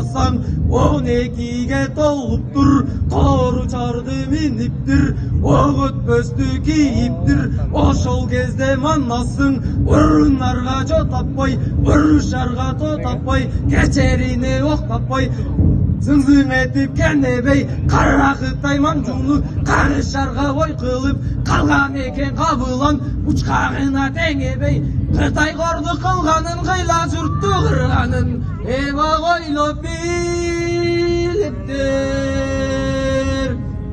барсаң 12-ге толуптур, тору жарды миниптир, ок өтпөстү кийиптир. Ошол кезде манасың, урунарга жол таппай, урушарга то таппай, кечерине ок таппай, зың-зың этип кенебей, кара Кытай маңжуну карышарга ой кылып калган экен кабылан, учкагына теңебей, Кытай корду кылганын, кыйла журтту кырганын, эба ойлоп билиптир.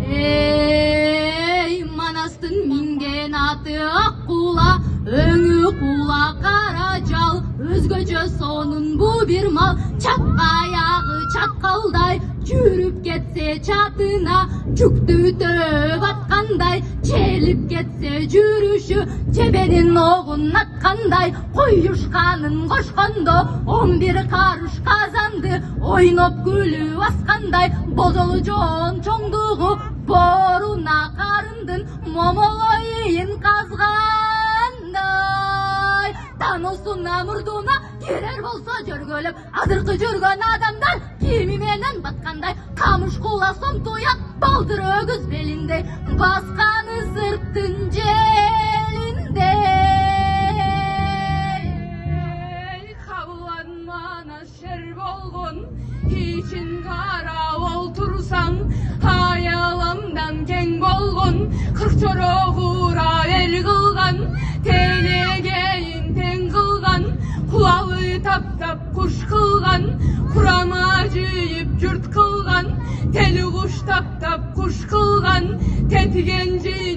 Эй, Манастын минген аты Аккула, өңү кула кара жал, өзгөчө сонун бу бир мал, чатка аягы чаткалдай, жүрүп кетсе чатына, жүктү төп аткандай, челип кетсе жүрүшү, жебенин огун аткандай, коюшканын кошкондо, 11 карыш казанды, ойноп күлүп аскандай, бозолу жон чоңдугу, боруна карындын, момолойын казгандай. Таносуна мурдуна керер болсо жөргөлөп, азыркы жүргөн адамдар кими менен баткандай, камыш кула сомтуяк, балдыр өгүз белиндей, басканы сырттын желинде. Кабылан мана шер болгон, ичин кара олтурсаң, аяламдан кең болгон, 40 чорогура эл кылган, телегейин тең кылган, кулалы таптап куш кылган, курама жыйып журт кылган, тели куш таптап куш кылган, тетиген жыйып